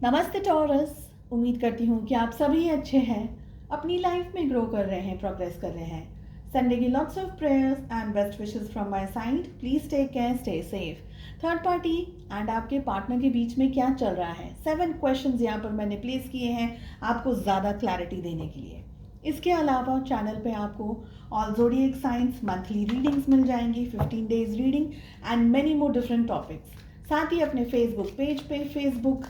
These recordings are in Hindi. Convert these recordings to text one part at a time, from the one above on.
नमस्ते टॉरस। उम्मीद करती हूँ कि आप सभी अच्छे हैं, अपनी लाइफ में ग्रो कर रहे हैं, प्रोग्रेस कर रहे हैं। संडे की lots of prayers and best wishes from my side. Please take care, stay safe. Third party and आपके पार्टनर के बीच में क्या चल रहा है, 7 क्वेश्चंस यहाँ पर मैंने प्लेस किए हैं आपको ज़्यादा क्लैरिटी देने के लिए। इसके अलावा चैनल पे आपको all zodiac science monthly readings मिल जाएंगी, 15 days reading and many more different topics. साथ ही अपने फेसबुक पेज पे, फेसबुक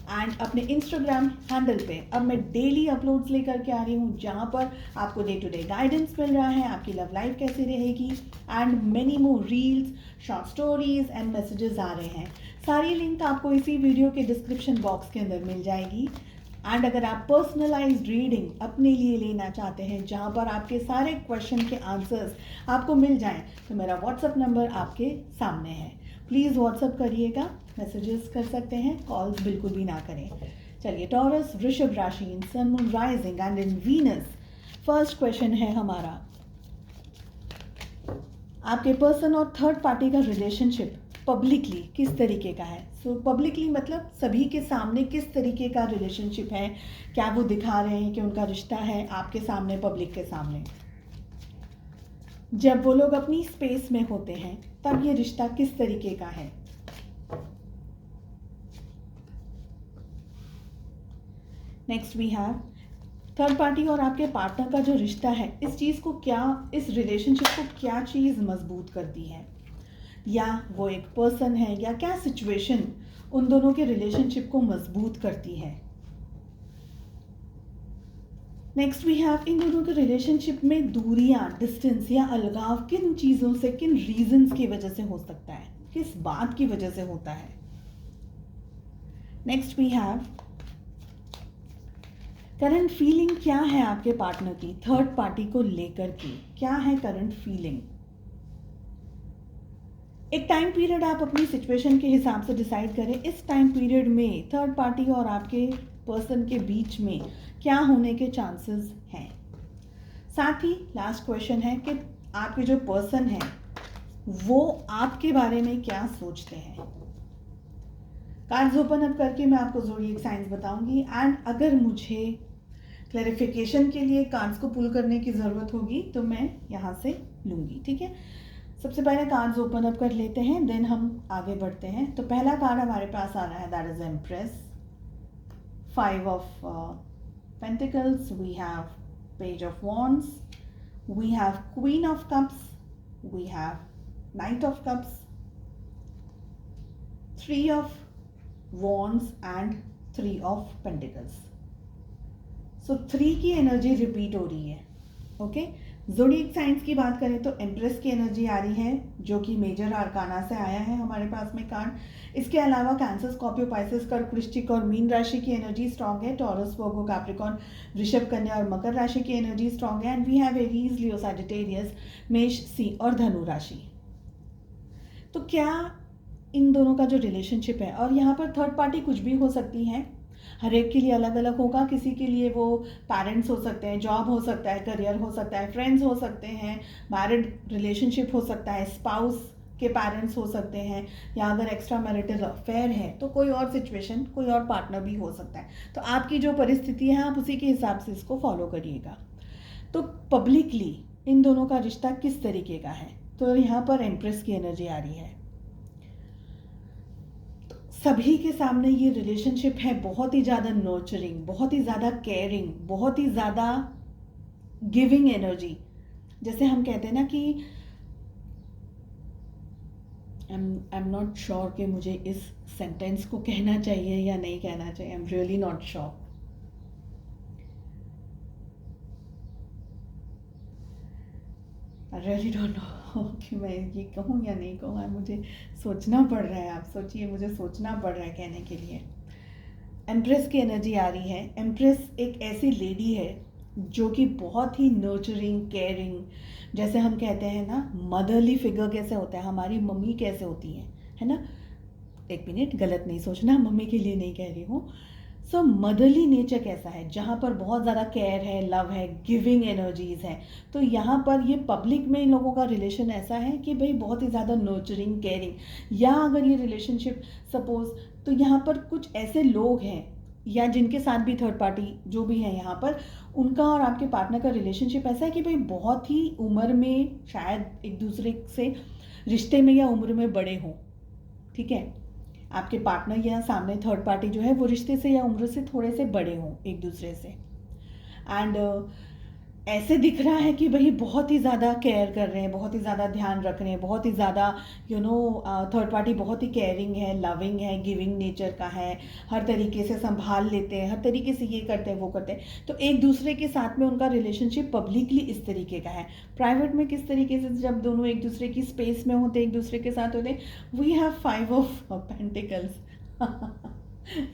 एंड अपने इंस्टाग्राम हैंडल पे अब मैं डेली अपलोड्स लेकर के आ रही हूँ, जहाँ पर आपको डे टू डे गाइडेंस मिल रहा है, आपकी लव लाइफ कैसी रहेगी and many more reels, short stories and messages आ रहे हैं। सारी लिंक आपको इसी वीडियो के डिस्क्रिप्शन बॉक्स के अंदर मिल जाएगी। एंड अगर आप पर्सनलाइज्ड रीडिंग अपने लिए लेना चाहते हैं, जहाँ पर आपके सारे क्वेश्चन के आंसर्स आपको मिल जाएं, तो मेरा व्हाट्सअप नंबर आपके सामने है। प्लीज़ व्हाट्सअप करिएगा, मैसेजेस कर सकते हैं, कॉल्स बिल्कुल भी ना करें। चलिए टॉरस, वृषभ राशि in sun, moon, rising and in Venus. First question है हमारा, आपके पर्सन और थर्ड पार्टी का रिलेशनशिप पब्लिकली किस तरीके का है। सो पब्लिकली मतलब सभी के सामने किस तरीके का रिलेशनशिप है, क्या वो दिखा रहे हैं कि उनका रिश्ता है आपके सामने, पब्लिक के सामने। जब वो लोग अपनी स्पेस में होते हैं तब ये रिश्ता किस तरीके का है। Next we have third party और आपके पार्टनर का जो रिश्ता है, इस चीज़ को क्या, इस रिलेशनशिप को क्या चीज़ मजबूत करती है, या वो एक पर्सन है, या क्या सिचुएशन उन दोनों के रिलेशनशिप को मजबूत करती है। नेक्स्ट वी हैव इन दोनों के रिलेशनशिप में दूरियां, डिस्टेंस या अलगाव किन चीज़ों से, किन रीजंस की वजह से हो सकता है, किस बात की वजह से होता है। Next we have current feeling क्या है आपके पार्टनर की थर्ड पार्टी को लेकर के, क्या है करंट फीलिंग। एक टाइम पीरियड आप अपनी सिचुएशन के हिसाब से डिसाइड करें, इस टाइम पीरियड में थर्ड पार्टी और आपके पर्सन के बीच में क्या होने के चांसेस हैं। साथ ही लास्ट क्वेश्चन है कि आपके जो पर्सन है वो आपके बारे में क्या सोचते हैं। कार्ड्स ओपन अप करके मैं आपको ज़ोडिएक साइंस बताऊंगी एंड अगर मुझे क्लैरिफिकेशन के लिए कार्ड्स को पुल करने की ज़रूरत होगी तो मैं यहाँ से लूँगी, ठीक है। सबसे पहले कार्ड्स ओपन अप कर लेते हैं, देन हम आगे बढ़ते हैं। तो पहला कार्ड हमारे पास आ रहा है, that is empress, 5 of pentacles, we have page of wands, we have queen of cups, we have knight of cups, 3 of wands and 3 of pentacles. So 3 की एनर्जी रिपीट हो रही है, ओके। ज़ोडिएक साइंस की बात करें तो एम्प्रेस की एनर्जी आ रही है, जो कि मेजर आर्काना से आया है हमारे पास में कार्ड। इसके अलावा कैंसर, स्कॉर्पियो, पाइसेस, कर्क, वृश्चिक और मीन राशि की एनर्जी स्ट्रांग है। टॉरस, वर्गो, कैप्रिकॉर्न, वृषभ, कन्या और मकर राशि की एनर्जी स्ट्रांग है। And we have Aries, Leo, Sagittarius, मेष, सिंह और धनु राशि। तो क्या इन दोनों का जो रिलेशनशिप है, और यहाँ पर थर्ड पार्टी कुछ भी हो सकती है, हर एक के लिए अलग अलग होगा। किसी के लिए वो पेरेंट्स हो सकते हैं, जॉब हो सकता है, करियर हो सकता है, फ्रेंड्स हो सकते हैं, मैरिड रिलेशनशिप हो सकता है, स्पाउस के पेरेंट्स हो सकते हैं, या अगर एक्स्ट्रा मैरिटल अफेयर है तो कोई और सिचुएशन, कोई और पार्टनर भी हो सकता है। तो आपकी जो परिस्थिति है आप उसी के हिसाब से इसको फॉलो करिएगा। तो पब्लिकली इन दोनों का रिश्ता किस तरीके का है, तो यहाँ पर एम्प्रेस की एनर्जी आ रही है। सभी के सामने ये रिलेशनशिप है बहुत ही ज़्यादा नर्चरिंग, बहुत ही ज़्यादा केयरिंग, बहुत ही ज़्यादा गिविंग एनर्जी। जैसे हम कहते हैं ना कि आई एम नॉट श्योर कि मुझे इस सेंटेंस को कहना चाहिए या नहीं कहना चाहिए, I am really not sure. I really don't know कि मैं ये कहूँ या नहीं कहूँ, मुझे सोचना पड़ रहा है। आप सोचिए, मुझे सोचना पड़ रहा है कहने के लिए। एम्प्रेस की एनर्जी आ रही है। एम्प्रेस एक ऐसी लेडी है जो कि बहुत ही नर्चरिंग, केयरिंग, जैसे हम कहते हैं ना मदरली फिगर कैसे होता है, हमारी मम्मी कैसे होती है ना। एक मिनट, गलत नहीं सोचना, मम्मी के लिए नहीं कह रही हूँ। सो मदरली नेचर कैसा है, जहाँ पर बहुत ज़्यादा केयर है, लव है, गिविंग एनर्जीज है। तो यहाँ पर ये पब्लिक में इन लोगों का रिलेशन ऐसा है कि भाई बहुत ही ज़्यादा नर्चरिंग, केयरिंग, या अगर ये रिलेशनशिप सपोज तो यहाँ पर कुछ ऐसे लोग हैं या जिनके साथ भी थर्ड पार्टी जो भी है यहाँ पर, उनका और आपके पार्टनर का रिलेशनशिप ऐसा है कि भाई बहुत ही उम्र में शायद एक दूसरे से रिश्ते में या उम्र में बड़े हों, ठीक है। आपके पार्टनर या सामने थर्ड पार्टी जो है वो रिश्ते से या उम्र से थोड़े से बड़े हों एक दूसरे से। एंड ऐसे दिख रहा है कि भाई बहुत ही ज़्यादा केयर कर रहे हैं, बहुत ही ज़्यादा ध्यान रख रहे हैं, बहुत ही ज़्यादा थर्ड पार्टी बहुत ही केयरिंग है, लविंग है, गिविंग नेचर का है, हर तरीके से संभाल लेते हैं, हर तरीके से ये करते हैं वो करते हैं। तो एक दूसरे के साथ में उनका रिलेशनशिप पब्लिकली इस तरीके का है। प्राइवेट में किस तरीके से जब दोनों एक दूसरे की स्पेस में होते, एक दूसरे के साथ होते, we have 5 of pentacles.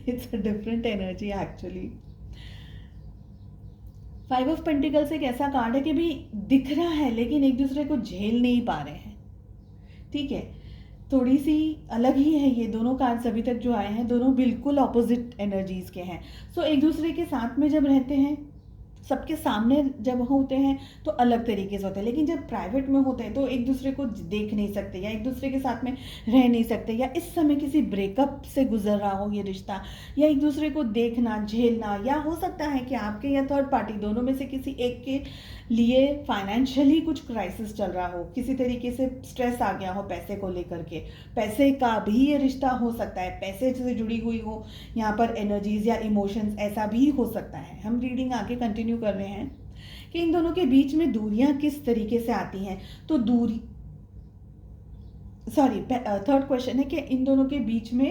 It's a different energy actually. 5 of pentacles एक ऐसा कार्ड है कि भी दिख रहा है लेकिन एक दूसरे को झेल नहीं पा रहे हैं, ठीक है। थोड़ी सी अलग ही है ये दोनों कार्ड्स अभी तक जो आए हैं, दोनों बिल्कुल ऑपोजिट एनर्जीज के हैं। सो एक दूसरे के साथ में जब रहते हैं, सबके सामने जब होते हैं तो अलग तरीके से होते हैं, लेकिन जब प्राइवेट में होते हैं तो एक दूसरे को देख नहीं सकते या एक दूसरे के साथ में रह नहीं सकते, या इस समय किसी ब्रेकअप से गुजर रहा हो ये रिश्ता, या एक दूसरे को देखना झेलना, या हो सकता है कि आपके या थर्ड पार्टी दोनों में से किसी एक के लिए फाइनेंशियली कुछ क्राइसिस चल रहा हो, किसी तरीके से स्ट्रेस आ गया हो पैसे को लेकर के, पैसे का भी ये रिश्ता हो सकता है, पैसे से जुड़ी हुई हो यहाँ पर एनर्जीज या इमोशंस, ऐसा भी हो सकता है। हम रीडिंग आगे कंटिन्यू कर रहे हैं कि इन दोनों के बीच में दूरियां किस तरीके से आती हैं। तो दूरी थर्ड क्वेश्चन है कि इन दोनों के बीच में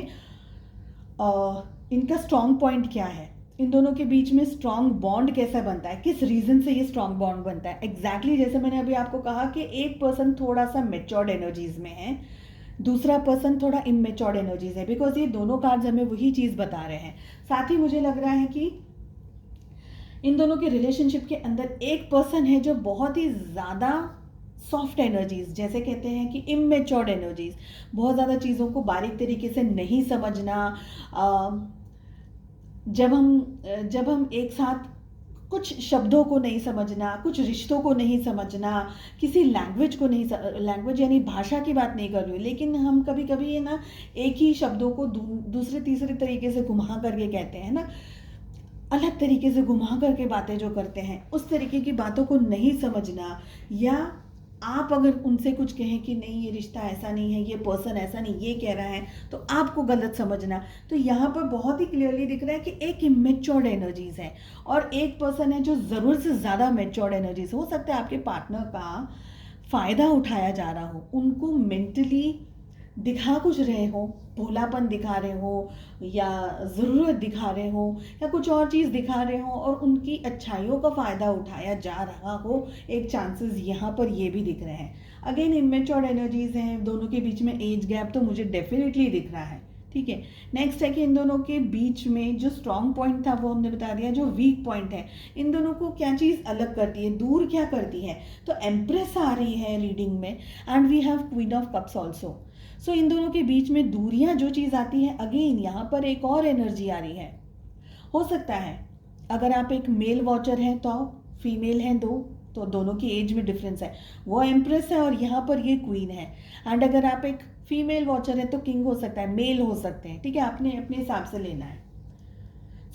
इनका स्ट्रॉन्ग पॉइंट क्या है, इन दोनों के बीच में स्ट्रॉन्ग बॉन्ड कैसा बनता है, किस रीजन से ये स्ट्रॉन्ग बॉन्ड बनता है। एग्जैक्टली जैसे मैंने अभी आपको कहा कि एक पर्सन थोड़ा सा मेच्योर्ड एनर्जीज में है, दूसरा पर्सन थोड़ा इमेच्योर्ड एनर्जीज है, बिकॉज ये दोनों कार्ड्स हमें वही चीज़ बता रहे हैं। साथ ही मुझे लग रहा है कि इन दोनों के रिलेशनशिप के अंदर एक पर्सन है जो बहुत ही ज़्यादा सॉफ्ट एनर्जीज, जैसे कहते हैं कि इमेच्योर्ड एनर्जीज, बहुत ज़्यादा चीज़ों को बारीक तरीके से नहीं समझना। जब हम एक साथ कुछ शब्दों को नहीं समझना, कुछ रिश्तों को नहीं समझना, किसी लैंग्वेज को नहीं, लैंग्वेज यानी भाषा की बात नहीं कर रही हूँ, लेकिन हम कभी कभी ये ना एक ही शब्दों को दूसरे तीसरे तरीके से घुमा करके कहते हैं ना, अलग तरीके से घुमा करके बातें जो करते हैं, उस तरीके की बातों को नहीं समझना, या आप अगर उनसे कुछ कहें कि नहीं ये रिश्ता ऐसा नहीं है, ये पर्सन ऐसा नहीं ये कह रहा है, तो आपको गलत समझना। तो यहाँ पर बहुत ही क्लियरली दिख रहा है कि एक इमेच्योर्ड एनर्जीज है और एक पर्सन है जो ज़रूरत से ज़्यादा मेच्योर्ड एनर्जीज। हो सकता है आपके पार्टनर का फ़ायदा उठाया जा रहा हो, उनको मेंटली दिखा कुछ रहे हो, भोलापन दिखा रहे हो या ज़रूरत दिखा रहे हो या कुछ और चीज़ दिखा रहे हो और उनकी अच्छाइयों का फ़ायदा उठाया जा रहा हो, एक चांसेस यहाँ पर ये भी दिख रहे हैं। अगेन इमेच्योर्ड एनर्जीज़ हैं, दोनों के बीच में एज गैप तो मुझे डेफिनेटली दिख रहा है, ठीक है। नेक्स्ट है कि इन दोनों के बीच में जो स्ट्रॉन्ग पॉइंट था वो हमने बता दिया, जो वीक पॉइंट है, इन दोनों को क्या चीज़ अलग करती है, दूर क्या करती है। तो एम्प्रेस आ रही है रीडिंग में and we have queen of cups also. So इन दोनों के बीच में दूरियां जो चीज़ आती है, अगेन यहाँ पर एक और एनर्जी आ रही है। हो सकता है अगर आप एक मेल वॉचर हैं तो फीमेल हैं दो, तो दोनों की एज में डिफरेंस है, वो एम्प्रेस है और यहाँ पर ये क्वीन है। एंड अगर आप एक फीमेल वॉचर है तो किंग हो सकता है, मेल हो सकते हैं, ठीक है, आपने अपने हिसाब से लेना है।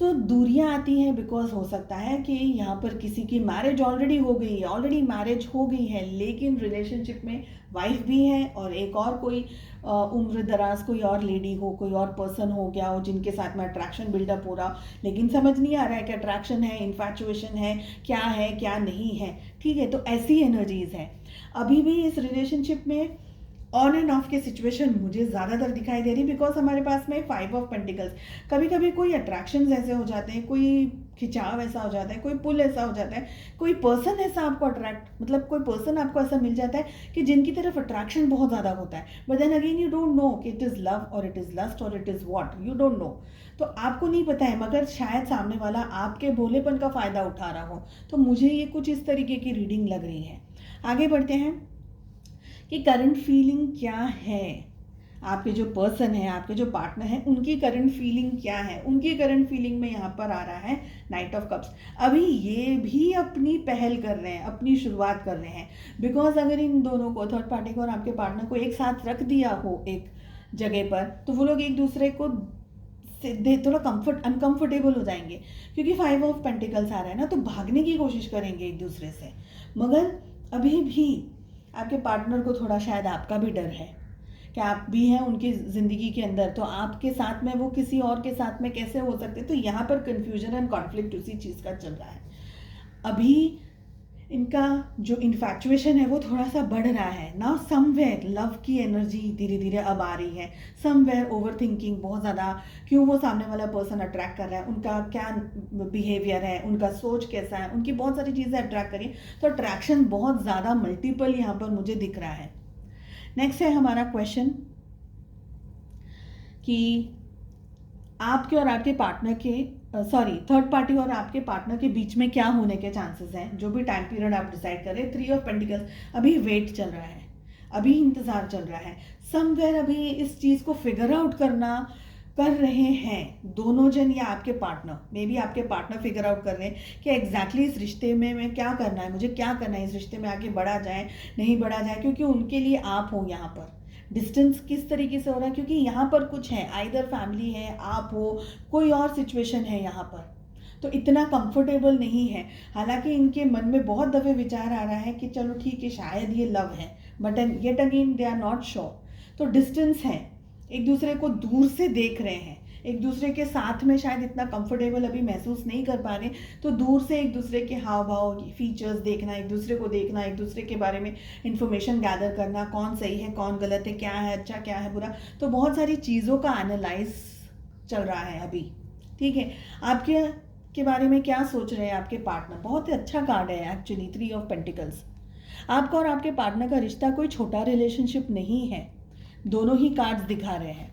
तो दूरियां आती हैं बिकॉज हो सकता है कि यहाँ पर किसी की मैरिज ऑलरेडी हो गई है, ऑलरेडी मैरिज हो गई है, लेकिन रिलेशनशिप में वाइफ भी है और एक और कोई उम्र दराज कोई और लेडी हो, कोई और पर्सन हो गया हो जिनके साथ में अट्रैक्शन बिल्डअप हो रहा, लेकिन समझ नहीं आ रहा है कि अट्रैक्शन है, इन्फैचुएशन है क्या नहीं है, ठीक है। तो ऐसी एनर्जीज है अभी भी इस रिलेशनशिप में। ऑन एंड ऑफ के सिचुएशन मुझे ज़्यादातर दिखाई दे रही, बिकॉज हमारे पास में 5 ऑफ पेंटिकल्स, कभी कभी कोई अट्रैक्शंस ऐसे हो जाते हैं, कोई खिंचाव ऐसा हो जाता है, कोई पुल ऐसा हो जाता है, कोई पर्सन ऐसा आपको मतलब कोई पर्सन आपको ऐसा मिल जाता है कि जिनकी तरफ अट्रैक्शन बहुत ज़्यादा होता है, but then again you don't know कि इट इज़ लव और इट इज़ लस्ट और it is what, you don't know. तो आपको नहीं पता है, मगर शायद सामने वाला आपके भोलेपन का फ़ायदा उठा रहा हो। तो मुझे ये कुछ इस तरीके की रीडिंग लग रही है। आगे बढ़ते हैं कि करंट फीलिंग क्या है, आपके जो पर्सन है, आपके जो पार्टनर है, उनकी करंट फीलिंग क्या है। उनकी करंट फीलिंग में यहाँ पर आ रहा है नाइट ऑफ कप्स। अभी ये भी अपनी पहल कर रहे हैं, अपनी शुरुआत कर रहे हैं, बिकॉज अगर इन दोनों को, थर्ड पार्टी को और आपके पार्टनर को एक साथ रख दिया हो एक जगह पर, तो वो लोग एक दूसरे को थोड़ा अनकंफर्टेबल हो जाएंगे, क्योंकि 5 ऑफ पेंटिकल्स आ रहा है ना, तो भागने की कोशिश करेंगे एक दूसरे से। मगर अभी भी आपके पार्टनर को थोड़ा शायद आपका भी डर है कि आप भी हैं उनकी ज़िंदगी के अंदर, तो आपके साथ में वो किसी और के साथ में कैसे हो सकते। तो यहाँ पर कन्फ्यूजन एंड कॉन्फ्लिक्ट उसी चीज़ का चल रहा है। अभी इनका जो इन्फैक्चुएशन है वो थोड़ा सा बढ़ रहा है ना। समवेयर लव की एनर्जी धीरे धीरे अब आ रही है, समवेयर ओवर थिंकिंग बहुत ज़्यादा, क्यों वो सामने वाला पर्सन अट्रैक्ट कर रहा है, उनका क्या बिहेवियर है, उनका सोच कैसा है, उनकी बहुत सारी चीज़ें अट्रैक्ट करिए। तो अट्रैक्शन बहुत ज़्यादा मल्टीपल यहाँ पर मुझे दिख रहा है। नेक्स्ट है हमारा क्वेश्चन कि आपके और आपके पार्टनर के थर्ड पार्टी और आपके पार्टनर के बीच में क्या होने के चांसेस हैं, जो भी टाइम पीरियड आप डिसाइड करें। 3 ऑफ पेंटिकल्स, अभी वेट चल रहा है, अभी इंतज़ार चल रहा है, समवेयर अभी इस चीज़ को फिगर आउट कर रहे हैं दोनों जन, या आपके पार्टनर, मे बी आपके पार्टनर फिगर आउट कर रहे हैं कि एग्जैक्टली इस रिश्ते में मैं क्या करना है, मुझे क्या करना है, इस रिश्ते में आगे बढ़ा जाए नहीं बढ़ा जाए, क्योंकि उनके लिए आप हो यहाँ पर। डिस्टेंस किस तरीके से हो रहा है, क्योंकि यहाँ पर कुछ है, आइदर फैमिली है, आप हो, कोई और सिचुएशन है यहाँ पर, तो इतना कंफर्टेबल नहीं है। हालांकि इनके मन में बहुत दफ़े विचार आ रहा है कि चलो ठीक है शायद ये लव है, but yet again they are not sure. तो डिस्टेंस है, एक दूसरे को दूर से देख रहे हैं, एक दूसरे के साथ में शायद इतना कंफर्टेबल अभी महसूस नहीं कर पा रहे, तो दूर से एक दूसरे के हाव भाव फीचर्स देखना, एक दूसरे को देखना, एक दूसरे के बारे में इंफॉर्मेशन गैदर करना, कौन सही है कौन गलत है, क्या है अच्छा क्या है बुरा, तो बहुत सारी चीज़ों का एनालाइज चल रहा है अभी। ठीक है, आपके बारे में क्या सोच रहे हैं आपके पार्टनर। बहुत ही अच्छा कार्ड है एक्चुअली 3 ऑफ पेंटिकल्स। आपका और आपके पार्टनर का रिश्ता कोई छोटा रिलेशनशिप नहीं है, दोनों ही कार्ड्स दिखा रहे हैं।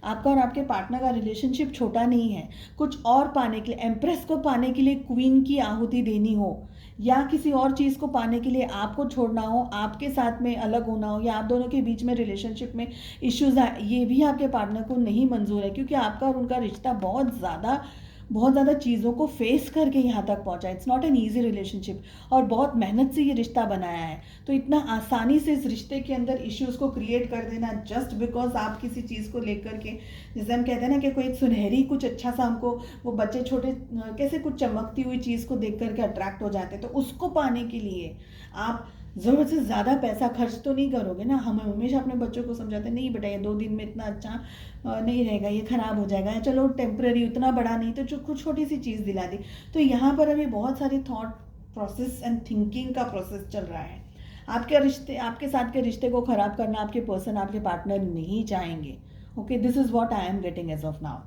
आपका और आपके पार्टनर का रिलेशनशिप छोटा नहीं है। कुछ और पाने के लिए, एम्प्रेस को पाने के लिए क्वीन की आहुति देनी हो, या किसी और चीज़ को पाने के लिए आपको छोड़ना हो, आपके साथ में अलग होना हो, या आप दोनों के बीच में रिलेशनशिप में इश्यूज आए, ये भी आपके पार्टनर को नहीं मंजूर है, क्योंकि आपका और उनका रिश्ता बहुत ज़्यादा चीज़ों को फेस करके यहाँ तक पहुँचा। It's not an easy relationship, और बहुत मेहनत से ये रिश्ता बनाया है। तो इतना आसानी से इस रिश्ते के अंदर इश्यूज़ को क्रिएट कर देना जस्ट बिकॉज आप किसी चीज़ को लेकर के, जैसे हम कहते हैं ना कि कोई सुनहरी कुछ अच्छा सा, हमको वो बच्चे छोटे कैसे कुछ चमकती हुई चीज़ को देख करके अट्रैक्ट हो जाते हैं, तो उसको पाने के लिए आप ज़रूरत से ज़्यादा पैसा खर्च तो नहीं करोगे ना। हम हमेशा अपने बच्चों को समझाते हैं, नहीं बेटा ये 2 दिन में इतना अच्छा नहीं रहेगा, ये ख़राब हो जाएगा, चलो टेम्पररी, उतना बड़ा नहीं, तो जो कुछ छोटी सी चीज़ दिला दी। तो यहाँ पर अभी बहुत सारी थॉट प्रोसेस एंड थिंकिंग का प्रोसेस चल रहा है। आपके साथ के रिश्ते को ख़राब करना आपके पर्सन, आपके पार्टनर नहीं चाहेंगे। Okay, this is what I am getting as of now.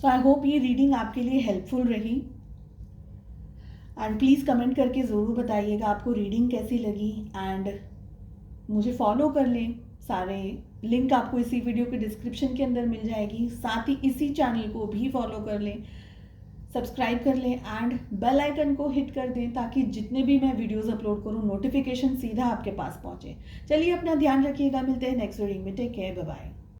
So I hope ये रीडिंग आपके लिए हेल्पफुल रही, एंड प्लीज़ कमेंट करके ज़रूर बताइएगा आपको रीडिंग कैसी लगी, एंड मुझे फॉलो कर लें। सारे लिंक आपको इसी वीडियो के डिस्क्रिप्शन के अंदर मिल जाएगी। साथ ही इसी चैनल को भी फॉलो कर लें, सब्सक्राइब कर लें, एंड बेल आइकन को हिट कर दें, ताकि जितने भी मैं वीडियोस अपलोड करूं नोटिफिकेशन सीधा आपके पास पहुंचे। चलिए अपना ध्यान रखिएगा, मिलते हैं नेक्स्ट रीडिंग में। Take care, bye bye.